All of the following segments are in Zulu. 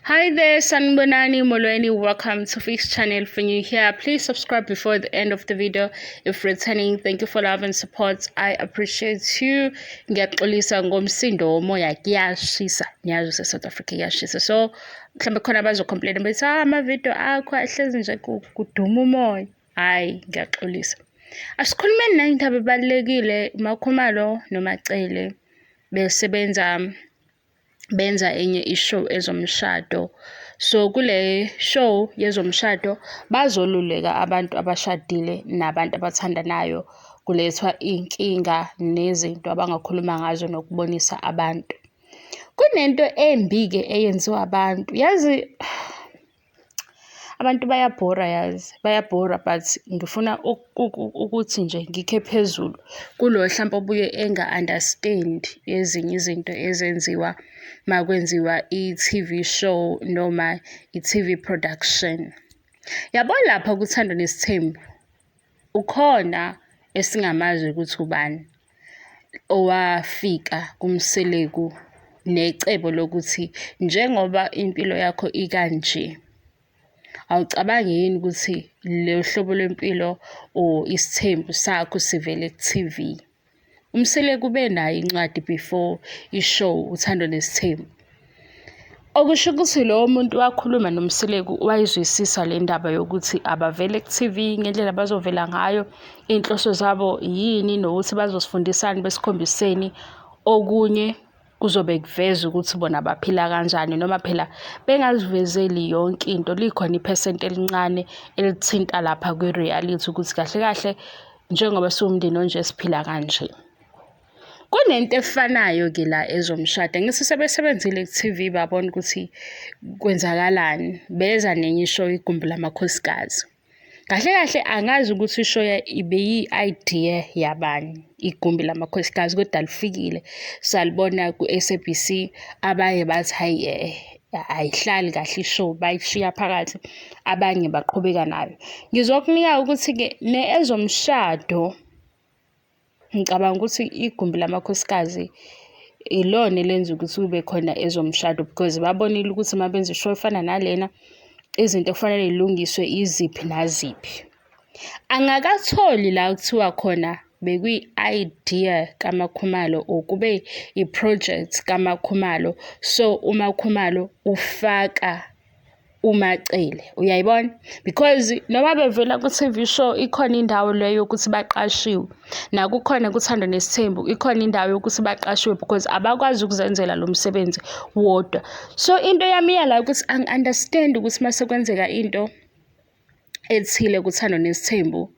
Hi there, Sanbonani Molweni. Welcome to Fix channel. If you're new here, please subscribe before the end of the video. If returning, thank you for love and support. I appreciate you. Ngiyaxolisa ngomsindo womoya kuyashisa. Ngiyazi South Africa kuyashisa. So mhlambe khona bazocomplain bethi ama-video akho ahlezi nje kuduma umoya. Hayi, ngiyaxolisa. Asikhulumeni nayindaba ebalulekile. Makhumalo noMacele benza enye ishow ezomshado. So kule show yezomshado bazoluleka abantu abashadile nabantu abathandanayo, kulethwa inkinga nezinto abangakhuluma ngazo nokubonisa abantu. Kunento embi-ke eyenziwa abantu, yazi abantu bayabhora, but ngifuna ukuthi nje ngikhe phezulu kulo hlampe obuye enga-understand ezinye izinto ezenziwa makwenziwa i-TV show noma i-TV production. Yabo lapha kuThando Nes'thembu ukhona esingamazi ukuthi ubani owafika kumseleku necebo lokuthi njengoba impilo yakho ikanje, awucabangi yini ukuthi le hlobo lwempilo or isithembu sakho sivele ku-TV? Umsele kube nayo incwadi before ishow Uthando Nes'thembu. Okusho ukuthi lowo muntu wakhuluma nomseleku wayizwisisa le ndaba yokuthi abavele ku-TV ngendlela bazovela ngayo, iy'nhloso zabo yini nokuthi bazosifundisani besikhombiseni okunye kuzobe kuveza ukuthi bona baphila kanjani, noma phela bengazivezeli yonke into, likhona iphesenti elincane elithinta lapha kwi-reality ukuthi kahle kahle njengoba siwumndeni onje siphila kanje. Kunento efanayo-ke la ezomshado, ngithi sebesebenzile ku-TV babona ukuthi kwenzakalani, beza nenye ishow igumbi lamakhosikazi. Kahle kahle angazi ukuthi ishow ibeyi-idea yabani igumbi lamakhosikazi, kodwa lifikile salibona ku-SABC. Abanye bathi hayi ayihlali kahle ishow, bayishiya phakathi, abanye baqhubeka nayo. Ngizokunika ukuthi-ke ezomshado ngicabanga ukuthi igumbi lamakhosikazi ilona elenza ukuthi kube khona ezomshado, because babonile ukuthi uma benza ishow efana nalena, izinto kufanele zilungiswe iziphi naziphi. Angakatholi la kuthiwa khona bekuyi-idea kaMakhumalo or kube i-project kaMakhumalo, so uMakhumalo ufaka uMacele, uyayibona? Because noma bevela ku-TV show ikhona indawo leyo yokuthi baqashiwe, nakukhona kuThando Nes'thembu ikhona indawo yokuthi baqashiwe, because abakwazi ukuzenzela lo msebenzi wodwa. So into yami yala ukuthi angi-understand ukuthi mase kwenzeka into ethile kuThando Nes'thembu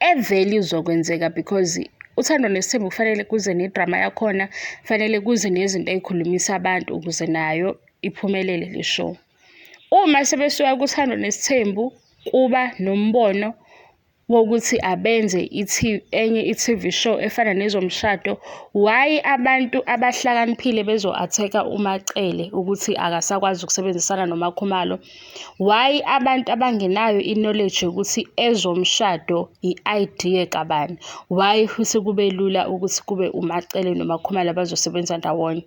evele izokwenzeka, because uThando Nes'thembu kufanele kuze nedrama yakhona, kufanele kuze nezinto ey'khulumisa abantu ukuze nayo iphumelele le show. Uma sebesuka kuThando Nes'thembu kuba nombono wokuthi abenze enye i-TV show efana nezomshado, why abantu abahlakaniphile bezo-attack-a uMacele ukuthi akasakwazi ukusebenzisana noMakhumalo? Why abantu abangenayo i-knowledge yokuthi ezomshado i-idea kabani? Why futhi kube lula ukuthi kube uMacele noMakhumalo abazosebenza ndawonye?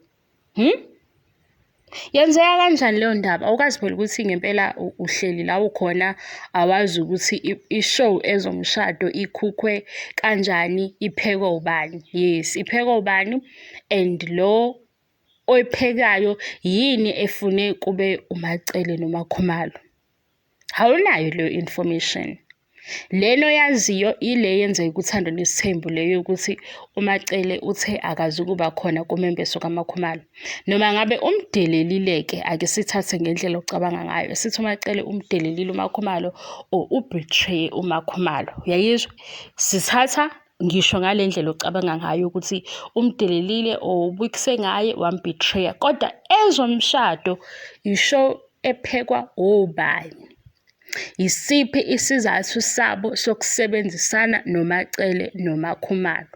Yenzeka kanjani leyo ndaba? Awukazi phela ukuthi ngempela uhleli la ukhona, awazi ukuthi ishow ezomshado ikhukhwe kanjani, iphekwe ubani. Yes, iphekwe ubani, and lo oyiphekayo yini efune kube uMacele noMakhumalo? Awunayo leyo information. Leno yaziyo ile yenzeka kuThando Nes'thembu leyo yokuthi uMacele uthe akazukuba khona kumembeso kaMakhumalo. Noma ngabe umdelelile-ke, ake sithathe ngendlela ocabanga ngayo, sithi uMacele umdelelile uMakhumalo or ubetray uMakhumalo. Uyayizwa? Sithatha ngisho ngale ndlela ocabanga ngayo ukuthi umdelelile or ubukise ngaye wambetray, kodwa ezomshado ishow ephekwa obani. Yisiphi isizathu sabo sokusebenzisana noMacele noMakhumalo?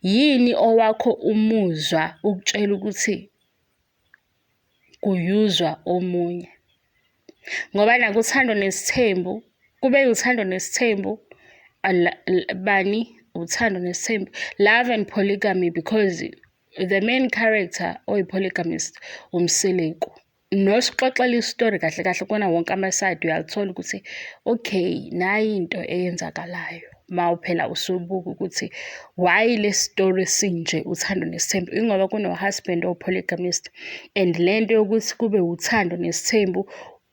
Yini owakho umuzwa ukutshela ukuthi kuyuzwa omunye? Ngoba nakuThando Nes'thembu kube uThando Nes'thembu bani uThando Nes'thembu, love and polygamy, because the main character oyi-polygamist umseleku. nosixoxela isitori kahle kahle kona wonke amasayidi uyalithola ukuthi okay nayi into eyenzakalayo mawuphela usubuka ukuthi why le story sinje Uthando Nes'thembu ingoba kuno-husband o-polygamist and lento yokuthi kube Uthando Nes'thembu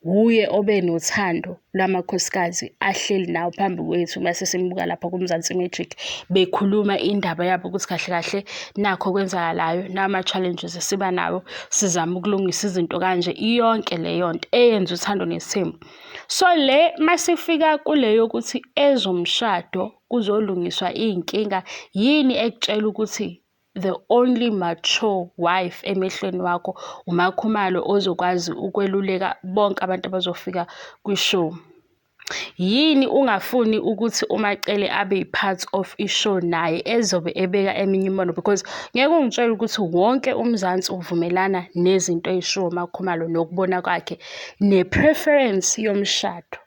wuye obe nothando lamakhosikazi ahleli nawo phambi kwethu mase simbuka lapha kuMzansi Magic bekhuluma indaba yabo ukuthi kahle kahle nakho kwenzakalayo nama-challenges esiba nawo sizama ukulungisa izinto kanje iyonke leyo nto eyenza Uthando Nes'thembu. So le masifika kuleyo ukuthi ezomshado kuzolungiswa iy'nkinga yini ekutshela ukuthi the only mature wife emehlweni wakho uMakhumalo ozokwazi ukweluleka bonke abantu abazofika kwi-show. Yini ungafuni ukuthi uMacele abe yi-part of i-show naye ezobe ebeka eminye imibono because ngeke ungitshele ukuthi wonke uMzansi uvumelana nezinto ey'shiwo uMakhumalo nokubona kwakhe ne-preference yomshado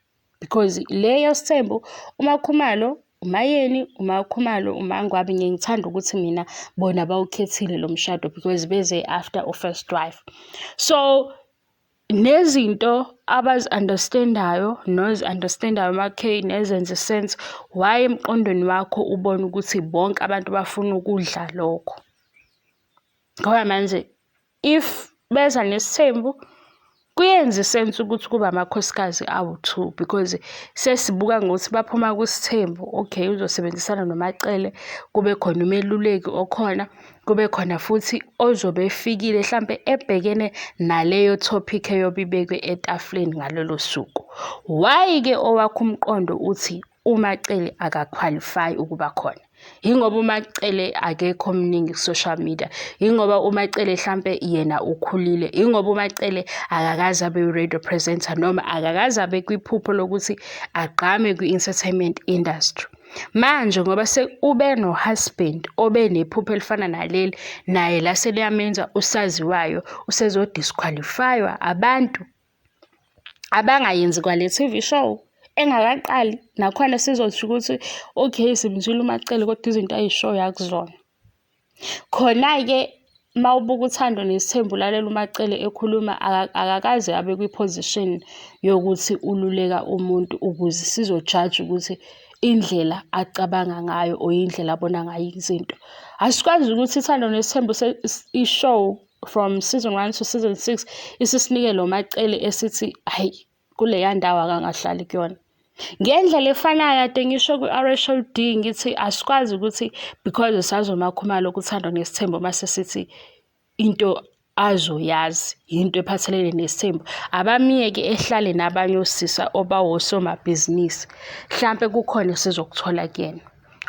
because le yoSthembu uMakhumalo umayeni uMakhumalo uMangwabi ngithanda ukuthi mina bona bawukhethile lo mshado because beze after u-first wife. So nezinto abazi-understandayo nozi-understandayo Makhe nezenza sense why emqondweni wakho ubona ukuthi bonke abantu bafuna ukudla lokho. Ngoba manje if beza neSthembu kuyenza isense ukuthi kuba amakhosikazi awu-2 because sesibuka ngokuthi baphuma kuSthembu okay uzosebenzisana noMacele kube khona umeluleki okhona kube khona futhi ozobe efikile mhlampe ebhekene naleyo topic eyobe ibekwe etafuleni ngalolo suku. Why-ke owakho umqondo uthi uMacele akaqualify ukuba khona? Yingoba uMacele akekho omningi ku-social media, yingoba uMacele mhlampe yena ukhulile, yingoba uMacele akakaze abe i-radio presenter noma akakaze abe kwiphupho lokuthi agqame kwi-entertainment industry. Manje ngoba ube no-husband obe nephupho elifana naleli naye lase liyamenza usaziwayo usezodisqualifywa abantu abangayenzi kwale TV show engakaqali nakhona sizosho ukuthi okay simzwile uMacele kodwa izinto ayishoyo akuzona. Khona-ke mawubuka Uthando Nes'thembu lalela uMacele ekhuluma akakaze abe kwi-position yokuthi ululeka umuntu ukuze sizojaji ukuthi indlela acabanga ngayo or indlela abona ngayo izinto. Asikwazi ukuthi Uthando Nes'thembu i-show from season 1 to season 6 isisinike lo Macele esithi hayi kuleya ndawo akangahlali kuyona. Ngendlela efanayo ade ngisho ku-RSOD ngithi asikwazi ukuthi because sazi uMakhumalo kuThando Nes'thembu mase sithi into azoyazi into ephathelene neSthembu abamiyeke ehlale nabanye osisa obawosomabhizinisi mhlampe kukhona sizokuthola kuyena.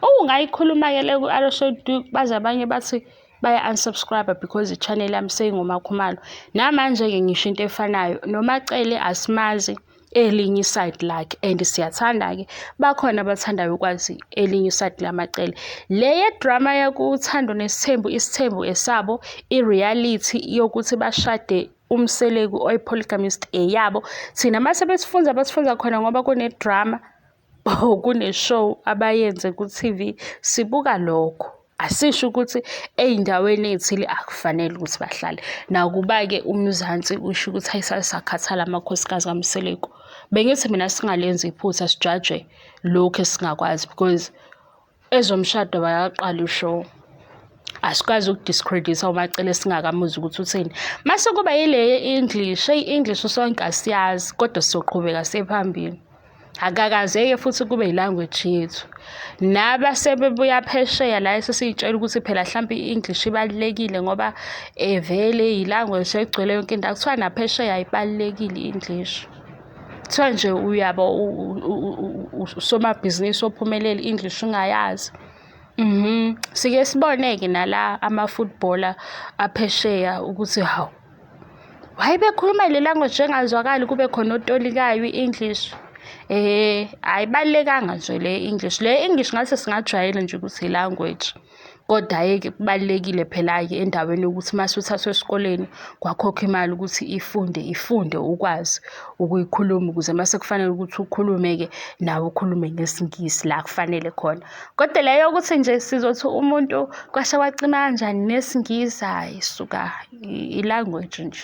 Ungayikhuluma-ke le ku-RSOD baze abanye bathi baya-unsubscribe because i-channel yami seyinguMakhumalo. Namanje-ke ngisho into efanayo noMacele asimazi elinye iside lakhe and siyathanda-ke bakhona abathandayo ukwazi elinye iside laMacele. Le yedrama yakuThando Nes'thembu iSthembu esabo i-reality yokuthi bashade umseleku oyi-polygamist eyabo thina mase besifunza basifunza khona ngoba kunedrama kune-show abayenze ku-TV sibuka lokho. Asisho ukuthi ey'ndaweni ey'thile akufanele ukuthi bahlale. Nakuba-ke uMzansi usho ukuthi ayisasakhathala amakhosikazi kaMseleku. Bengithi mina singalenzi iphutha sijaje lokhu esingakwazi because ezomshado bayaqala ushow. Asikwazi ukudiscreditha uMacele singakamuzi ukuthi uthini. Mase kuba yile English, English sonke asiyazi kodwa sizoqhubeka siphambili. Akakazeke futhi kube ilanguage yethu. Naba sebebuya phesheya la sesiyitshela ukuthi phela mhlambe i-English ibalulekile ngoba vele ilanguage egcwele yonke indawo. Kuthiwa naphesheya ayibalulekile i-English. Kuthiwa nje uyabo usomabhizinisi ophumelele i-English ungayazi. Sike siboneke nala ama-footballer aphesheya ukuthi hawu wayebekhuluma le language engazwakali kube khona otolikayo i-English. Ayibalulekanga nje le English. Le English ngathi singajwayela nje ukuthi i-language. Kodwa-ke kubalulekile phela-ke endaweni yokuthi mase uthathwe esikoleni kwakhokha imali ukuthi ifunde ukwazi ukuyikhuluma ukuze mase kufanele ukuthi ukhulume-ke nawe ukhulume ngesiNgisi la kufanele khona. Kodwa leyo ukuthi nje sizothi umuntu kwase wacima kanjani nesiNgisi hayi suka i-language nje.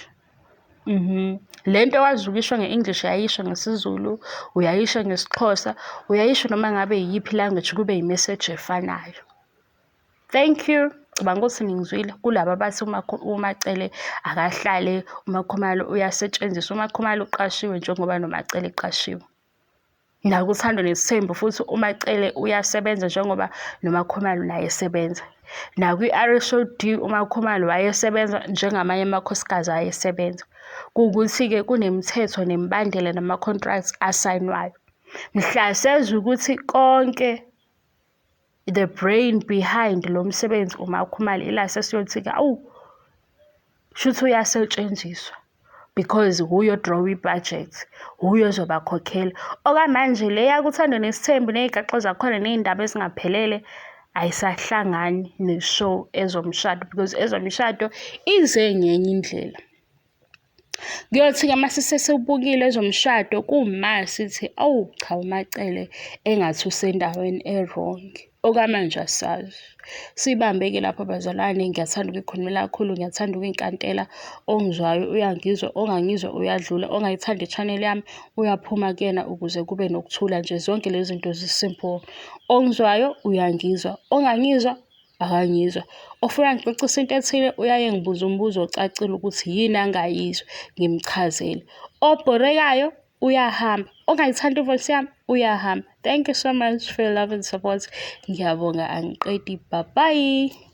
Le nto wazi ukuyisho nge-English uyayisho ngesiZulu, uyayisho ngesiXhosa, uyayisho noma ngabe iyiphi language kube yi-message efanayo. Thank you. Ngicabanga ukuthi ningizwile kulaba bathi uMacele akahlale, uMakhumalo uyasetshenziswa. UMakhumalo uqashiwe njengoba noMacele eqashiwe. NakuThando Nes'thembu futhi uMacele uyasebenza njengoba noMakhumalo naye esebenza. Nakwi-RSOD uMakhumalo wayesebenza njengamanye amakhosikazi ayesebenza. Kuwukuthi-ke kunemithetho nemibandela nama-contracts asayinwayo. Mhla sezwe ukuthi konke the brain behind lo msebenzi uMakhumalo ila sesiyothi-ke shuthi uyasetshenziswa because huyo draw i-budget, huyo ozobakhokhela. Okwamanje le yakuThando Nes'thembu ney'gaxo zakhona ney'ndaba ezingaphelele ayisahlangani ne-show ezomshado because ezomshado ize ngenye indlela. Kuyothi-ke uma sesewubukile ezomshado kuma sithi cha uMacele engathi usendaweni e-wrong. Okwamanje asazi. Sibambe-ke lapho bazalwane, ngiyathanda ukuyikhulumela kakhulu, ngiyathanda ukuyinkantela. Ongizwayo uyangizwa, ongangizwa uyadlula, ongayithanda i-channel yami uyaphuma kuyena ukuze kube nokuthula nje. Zonke lezi zinto zi-simple. Ongizwayo uyangizwa, ongangizwa akangizwa. Ofuna ngicacise into ethile uyaye ngibuze umbuzo ocacile ukuthi yini angayizwa ngimchazele. Obhorekayo uyahamba, ongayithandi ivoice yami uyahamba. Thank you so much for your love and support. Ngiyabonga, angiqedi. Bye bye.